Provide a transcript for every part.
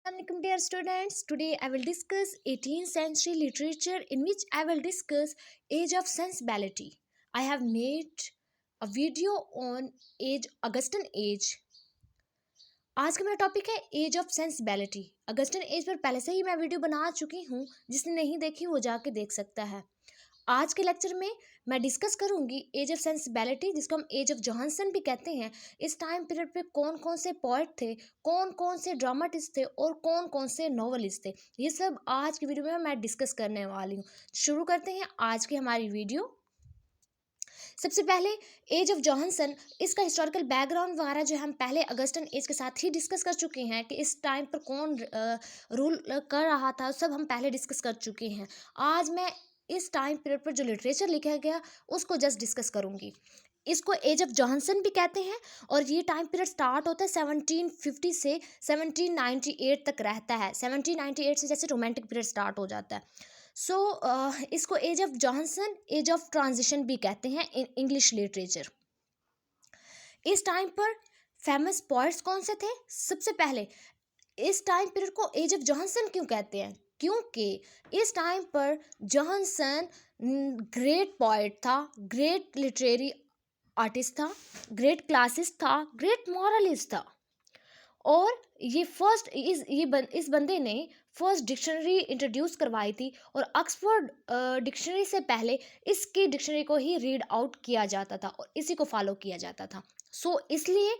Assalamualaikum dear students. Today I will discuss 18th century literature in which I will discuss Age of Sensibility. I have made a video on Augustan age. आज का मेरा topic है age of sensibility. Augustan age पर पहले से ही मैं video बना चुकी हूँ, जिसने नहीं देखी वो जाके देख सकता है। आज के लेक्चर में मैं डिस्कस करूंगी एज ऑफ सेंसिबिलिटी, जिसको हम एज ऑफ जॉनसन भी कहते हैं। इस टाइम पीरियड पे कौन कौन से पोएट थे, कौन कौन से ड्रामाटिस्ट थे और कौन कौन से नॉवलिस्ट थे, ये सब आज की वीडियो में मैं डिस्कस करने वाली हूँ। शुरू करते हैं आज की हमारी वीडियो। सबसे पहले एज ऑफ जॉनसन, इसका हिस्टोरिकल बैकग्राउंड वगैरह जो हम पहले अगस्टन एज के साथ ही डिस्कस कर चुके हैं कि इस टाइम पर कौन रूल कर रहा था, सब हम पहले डिस्कस कर चुके हैं। आज मैं इस टाइम पीरियड पर जो लिटरेचर लिखा गया उसको जस्ट डिस्कस करूंगी। इसको एज ऑफ जॉनसन भी कहते हैं और ये टाइम पीरियड स्टार्ट होता है 1750 से 1798 तक रहता है। 1798 से जैसे रोमांटिक पीरियड स्टार्ट हो जाता है। इसको age of Johnson, age of transition भी कहते हैं इन इंग्लिश लिटरेचर। इस टाइम पर फेमस पोएट्स कौन से थे? सबसे पहले इस टाइम पीरियड को एज ऑफ जॉनसन क्यों कहते हैं? क्योंकि इस टाइम पर जॉनसन ग्रेट पोएट था, ग्रेट लिटरेरी आर्टिस्ट था, ग्रेट क्लासिस्ट था, ग्रेट मॉरलिस्ट था। और ये इस बंदे ने फर्स्ट डिक्शनरी इंट्रोड्यूस करवाई थी और ऑक्सफोर्ड डिक्शनरी से पहले इसकी डिक्शनरी को ही रीड आउट किया जाता था और इसी को फॉलो किया जाता था। इसलिए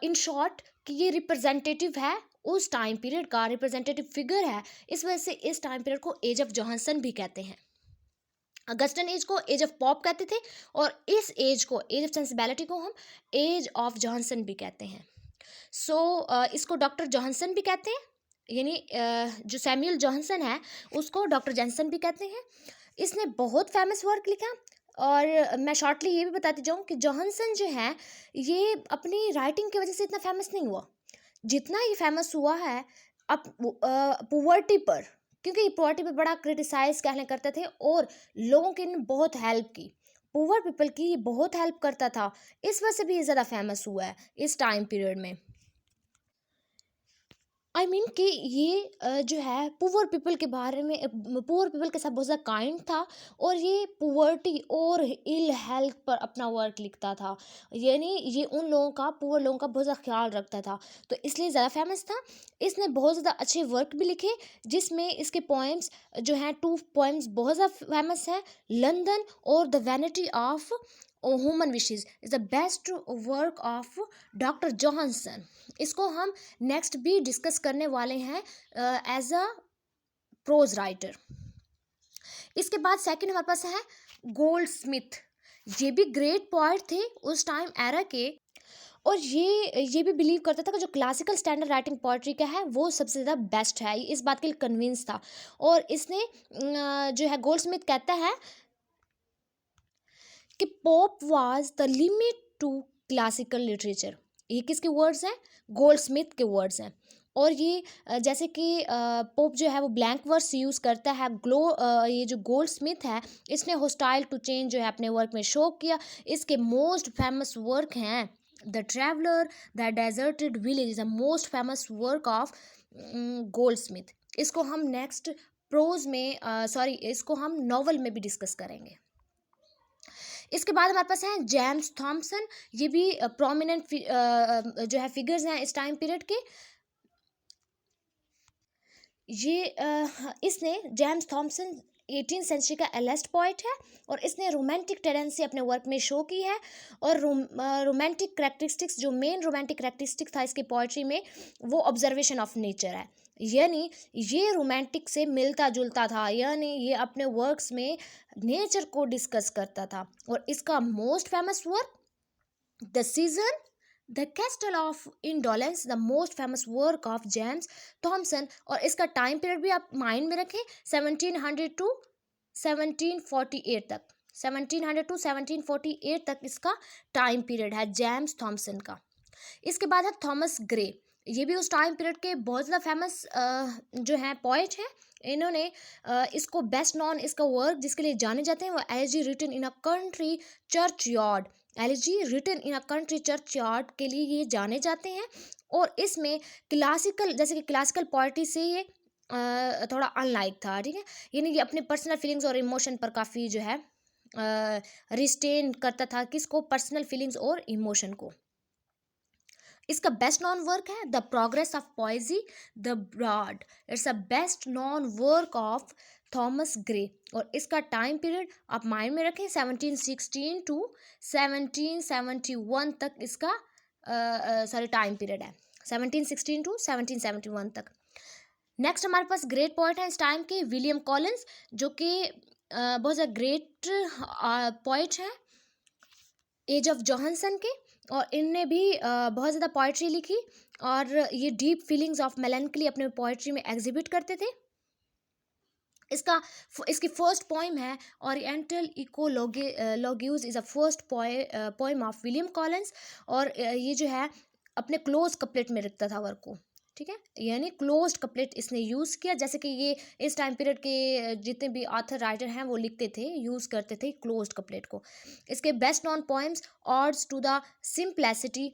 इन शॉर्ट कि ये रिप्रेजेंटेटिव है, उस टाइम पीरियड का रिप्रेजेंटेटिव फिगर है। इस वजह से इस टाइम पीरियड को एज ऑफ जॉनसन भी कहते हैं। अगस्टन एज को एज ऑफ पॉप कहते थे और इस एज को, एज ऑफ सेंसिबिलिटी को, हम एज ऑफ जॉनसन भी कहते हैं। इसको डॉक्टर जॉनसन भी कहते हैं, यानी जो सैमुअल जॉनसन है उसको डॉक्टर जॉनसन भी कहते हैं। इसने बहुत फेमस वर्क लिखा और मैं शॉर्टली ये भी बताती जाऊँ कि जॉनसन जो है ये अपनी राइटिंग की वजह से इतना फेमस नहीं हुआ जितना ये फेमस हुआ है अब पुअर्टी पर, क्योंकि पुअर्टी पर बड़ा क्रिटिसाइज कहने करते थे और लोगों की बहुत हेल्प की, पुअर पीपल की बहुत हेल्प करता था। इस वजह से भी ये ज़्यादा फेमस हुआ है इस टाइम पीरियड में। आई मीन कि ये जो है पुअर पीपल के बारे में, पुअर पीपल के साथ बहुत ज़्यादा काइंड था और ये पुअर्टी और इल हेल्थ पर अपना वर्क लिखता था, यानी ये उन लोगों का, पुअर लोगों का बहुत ज़्यादा ख्याल रखता था, तो इसलिए ज़्यादा फेमस था। इसने बहुत ज़्यादा अच्छे वर्क भी लिखे, जिसमें इसके पोएम्स जो हैं, 2 पोएम्स बहुत ज़्यादा फेमस है, लंदन और the vanity of human wishes is the best work of doctor Johnson. इसको हम नेक्स्ट भी डिस्कस करने वाले हैं एज अ प्रोज राइटर। इसके बाद सेकंड हमारे पास है गोल्ड स्मिथ। ये भी ग्रेट पोएट थे उस टाइम एरा के और ये भी बिलीव करता था कि जो क्लासिकल स्टैंडर्ड राइटिंग पोइट्री का है वो सबसे ज़्यादा बेस्ट है, इस बात के लिए कन्विंस था। और इसने जो है गोल्ड स्मिथ कहता है कि Pope was the limit to classical literature. ये किसके वर्ड्स हैं? गोल्ड स्मिथ के वर्ड्स हैं। और ये जैसे कि पोप जो है वो ब्लैंक वर्ड्स यूज़ करता है, ये जो गोल्ड स्मिथ है इसने होस्टाइल टू चेंज जो है अपने वर्क में शो किया। इसके मोस्ट फेमस वर्क हैं the traveller, the deserted village is the most famous work of gold Smith. इसको हम नेक्स्ट प्रोज में इसको हम नॉवल में भी डिस्कस करेंगे। इसके बाद हमारे पास हैं जेम्स थॉमसन। ये भी प्रोमिनेंट जो है फिगर्स हैं इस टाइम पीरियड के। इसने जेम्स थॉमसन 18th सेंचुरी का एलेस्ट पोइट है और इसने रोमांटिक टेंडेंसी अपने वर्क में शो की है। और रोमांटिक करैक्टरिस्टिक्स, जो मेन रोमांटिक करैक्टरिस्टिक्स था इसकी पोइट्री में, वो ऑब्जर्वेशन ऑफ नेचर है, यानी ये रोमांटिक से मिलता जुलता था, यानी ये अपने वर्क्स में नेचर को डिस्कस करता था। और इसका most famous work the season, the castle of indolence, the most famous work of James Thompson. और इसका टाइम पीरियड भी आप माइंड में रखें, 1700 टू 1748 तक, 1700 टू 1748 तक इसका टाइम पीरियड है जेम्स थॉमसन का। इसके बाद है थॉमस ग्रे। ये भी उस टाइम पीरियड के बहुत ज़्यादा फेमस जो हैं पोइट हैं। इन्होंने इसको बेस्ट नॉन, इसका वर्क जिसके लिए जाने जाते हैं वो elegy written in a country churchyard, elegy written in a country churchyard के लिए ये जाने जाते हैं। और इसमें क्लासिकल, जैसे कि क्लासिकल पोइट्री से ये थोड़ा अनलाइक था, ठीक है। यानी कि अपने पर्सनल फीलिंग्स और इमोशन पर काफ़ी जो है रिस्टेन करता था, किसको, पर्सनल फीलिंग्स और इमोशन को। इसका बेस्ट नॉन वर्क है the progress of poesy the bard. It's a best known work of Thomas Gray. और इसका टाइम पीरियड आप माइंड में रखें, 1716 टू 1771 तक इसका सॉरी टाइम पीरियड है, 1716 टू 1771 तक। नेक्स्ट हमारे पास ग्रेट पोइट है इस टाइम के, विलियम कॉलिंस, जो कि बहुत ज़्यादा ग्रेट पोइट हैं एज ऑफ जॉनसन के। और इनने भी बहुत ज़्यादा पोइट्री लिखी, और ये डीप फीलिंग्स ऑफ मेलैंकली अपने पोइट्री में एग्जिबिट करते थे। इसकी फर्स्ट पोइम है oriental eclogues, is a first poem of William Collins. और ये जो है अपने क्लोज कपलेट में रखता था वर्क को, ठीक है, यानी क्लोज्ड कपलेट इसने यूज़ किया। जैसे कि ये इस टाइम पीरियड के जितने भी ऑथर राइटर हैं वो लिखते थे, यूज़ करते थे क्लोज्ड कपलेट को। इसके best known poems odes to the simplicity,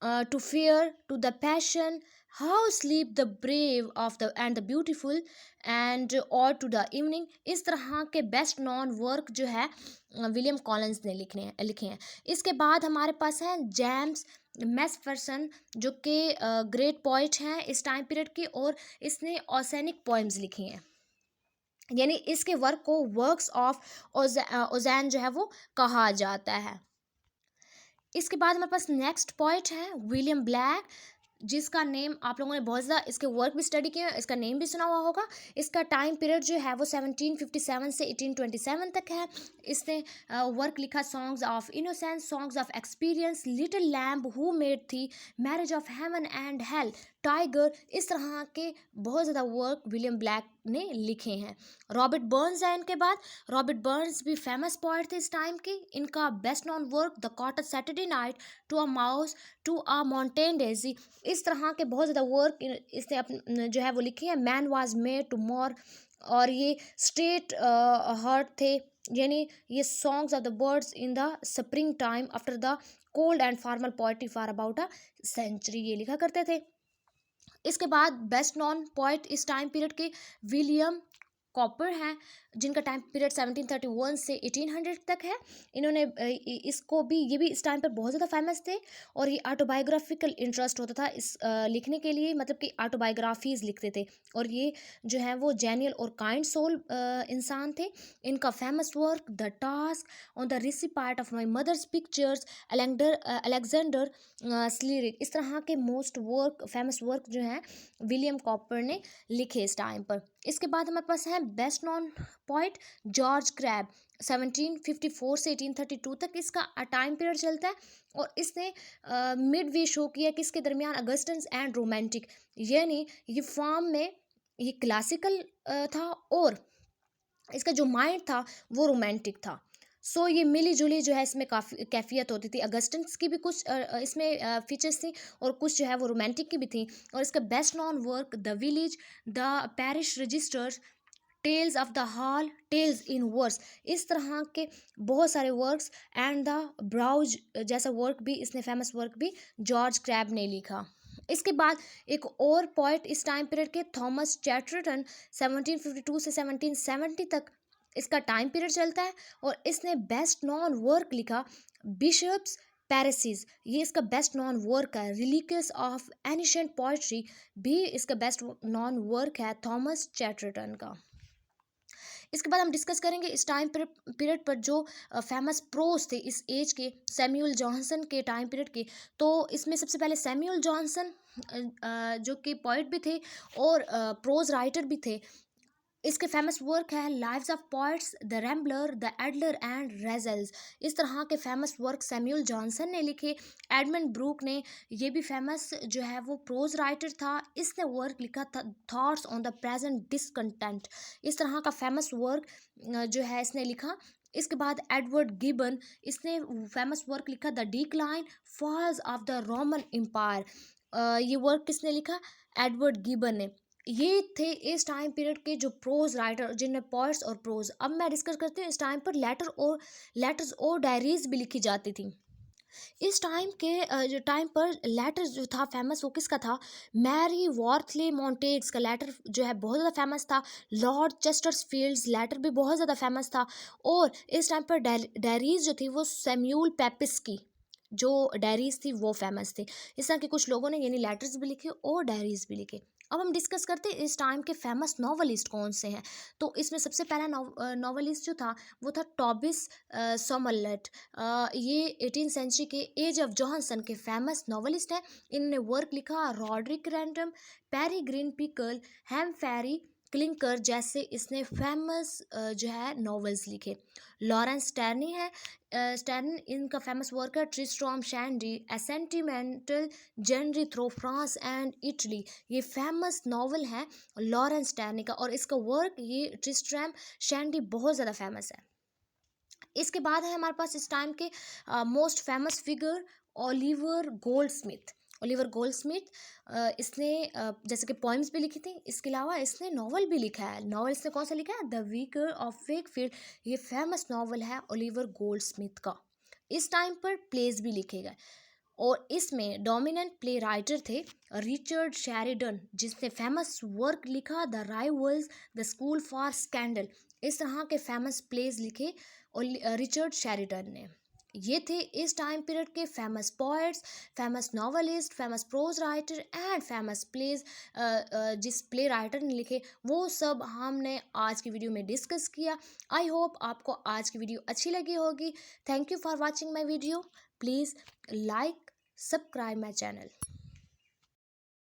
to fear, to the passion, how sleep the brave of the end the beautiful, and और टू द इवनिंग। इस तरह के बेस्ट नॉन वर्क जो है विलियम कॉलिंस ने लिखे हैं। इसके बाद हमारे पास हैं जेम्स मैकफेरसन, जो कि ग्रेट पोइट हैं इस टाइम पीरियड के, और इसने ओसेनिक पोइम्स लिखी हैं, यानी इसके वर्क को वर्क्स ऑफ ओजैन जो है वो कहा जाता है। इसके बाद हमारे पास नेक्स्ट पोइट है विलियम ब्लैक, जिसका नेम आप लोगों ने बहुत ज़्यादा इसके वर्क भी स्टडी किए, इसका नेम भी सुना हुआ होगा। इसका टाइम पीरियड जो है वो 1757 से 1827 तक है। इसने वर्क लिखा songs of innocence, songs of experience, little lamb who made thee, marriage of heaven and hell, tiger. इस तरह के बहुत ज़्यादा वर्क विलियम ब्लैक ने लिखे हैं। रॉबर्ट बर्न्स है इनके बाद। रॉबर्ट बर्न्स भी फेमस पोइट थे इस टाइम के। इनका best known work the cot Saturday night, to a mouse, to a mountain daisy, इस तरह के बहुत ज़्यादा वर्क इसने अपने जो है वो लिखे हैं। Man was made to mourn, और ये स्ट्रेट हर्ट थे, यानी ये songs of the birds in the spring time after the cold and formal poetry for about a century, ये लिखा करते थे। इसके बाद बेस्ट नॉन पोइट इस टाइम पीरियड के विलियम कॉपर हैं, जिनका टाइम पीरियड 1731 से 1800 तक है। इन्होंने इसको भी, ये भी इस टाइम पर बहुत ज़्यादा फेमस थे, और ये ऑटोबायोग्राफिकल इंटरेस्ट होता था इस लिखने के लिए, मतलब कि ऑटोबायोग्राफीज़ लिखते थे। और ये जो है वो जेन्युइन और काइंड सोल इंसान थे। इनका famous work the task, on the receipt of my mother's pictures, Alexander Selkirk, इस तरह के मोस्ट वर्क, फेमस वर्क जो हैं विलियम कॉपर ने लिखे इस टाइम पर। इसके बाद हमारे पास है best known poet George crab, 1754 से 1832 तक इसका टाइम पीरियड चलता है। और इसने मिड वे शो किया किसके दरमियान, अगस्टन एंड रोमांटिक, यानी ये फॉर्म में ये क्लासिकल था, और इसका जो माइंड था वो रोमांटिक था। सो ये मिली जुली जो है इसमें काफ़ी कैफियत होती थी। अगस्टन्स की भी कुछ इसमें फीचर्स थी, और कुछ जो है वो रोमांटिक की भी थी। और इसका best known work the village, the parish registers, tales of the hall, tales in verse, इस तरह के बहुत सारे वर्क्स, एंड द ब्राउज जैसा वर्क भी, इसने फेमस वर्क भी जॉर्ज क्रैब ने लिखा। इसके बाद एक और पोइट इस टाइम पीरियड के, थॉमस चैटरटन, 1752 से 1770 तक इसका टाइम पीरियड चलता है। और इसने बेस्ट नॉन वर्क लिखा बिशप्स पैरिसीज, ये इसका बेस्ट नॉन वर्क है। रिलीक्स ऑफ एनिशेंट पोइट्री भी इसका बेस्ट नॉन वर्क है थॉमस चैटरटन का। इसके बाद हम डिस्कस करेंगे इस टाइम पीरियड पर जो फेमस प्रोज थे इस एज के, सैमुअल जॉनसन के टाइम पीरियड के। तो इसमें सबसे पहले सैमुअल जॉनसन जो कि पोइट भी थे और प्रोज राइटर भी थे। इसके फेमस वर्क है lives of poets, the rambler, the idler and Rasselas, इस तरह के फेमस वर्क सैमुअल जॉनसन ने लिखे। एडमंड ब्रूक ने, ये भी फेमस जो है वो प्रोज राइटर था, इसने वर्क लिखा था thoughts on the present discontent, इस तरह का फेमस वर्क जो है इसने लिखा। इसके बाद एडवर्ड गिबन, इसने फेमस वर्क लिखा the decline falls of the Roman Empire. ये वर्क किसने लिखा, एडवर्ड गिबन ने। ये थे इस टाइम पीरियड के जो प्रोज राइटर, जिनमें पोइट्स और प्रोज। अब मैं डिस्कस करती हूँ इस टाइम पर लेटर्स और डायरीज भी लिखी जाती थी। इस टाइम के जो टाइम पर लेटर जो था फेमस वो किसका था, मैरी वॉर्थले मॉन्टेग्स का लेटर जो है बहुत ज़्यादा फेमस था। लॉर्ड चेस्टरफील्ड्स लेटर भी बहुत ज़्यादा फेमस था। और इस टाइम पर डायरीज जो थी वो सैम्यूल पेपिस की जो डायरीज थी वो फेमस थी। इस तरह के कुछ लोगों ने यानी लेटर्स भी लिखे और डायरीज भी लिखे। अब हम डिस्कस करते हैं इस टाइम के फेमस नॉवलिस्ट कौन से हैं। तो इसमें सबसे पहला नॉवलिस्ट जो था वो था टॉबिस सोमरलेट। ये 18th सेंचुरी के एज ऑफ जॉनसन के फेमस नॉवलिस्ट हैं। इन्होंने वर्क लिखा रॉड्रिक रैंडम, पैरी ग्रीन पिकल, हैम फेरी क्लिंकर जैसे इसने फेमस जो है नॉवेल्स लिखे। लॉरेंस स्टर्नी है। स्टर्न इनका फेमस वर्क है Tristram Shandy a sentimental journey through France and Italy. ये फेमस नॉवल है लॉरेंस स्टर्नी का और इसका वर्क ये ट्रिस्ट्रैम शैंडी बहुत ज़्यादा फेमस है। इसके बाद है हमारे पास इस टाइम के most famous figure Oliver Goldsmith. Oliver Goldsmith इसने जैसे कि पोइम्स भी लिखी थी, इसके अलावा इसने नॉवल भी लिखा है। नॉवल इसने कौन सा लिखा है, द वीकर ऑफ वेकफील्ड। ये फेमस नॉवल है ओलिवर गोल्डस्मिथ का। इस टाइम पर प्लेस भी लिखे गए और इसमें डोमिनेंट प्ले राइटर थे रिचर्ड शेरिडन जिसने फेमस वर्क लिखा the rivals, the school for scandal. इस तरह के फेमस प्लेज लिखे और रिचर्ड शेरिडन ने। ये थे इस टाइम पीरियड के famous poets, famous novelist, famous prose writer and famous plays. जिस प्ले राइटर ने लिखे वो सब हमने आज की वीडियो में डिस्कस किया। आई होप आपको आज की वीडियो अच्छी लगी होगी। Thank you for watching my video. Please like, subscribe my channel.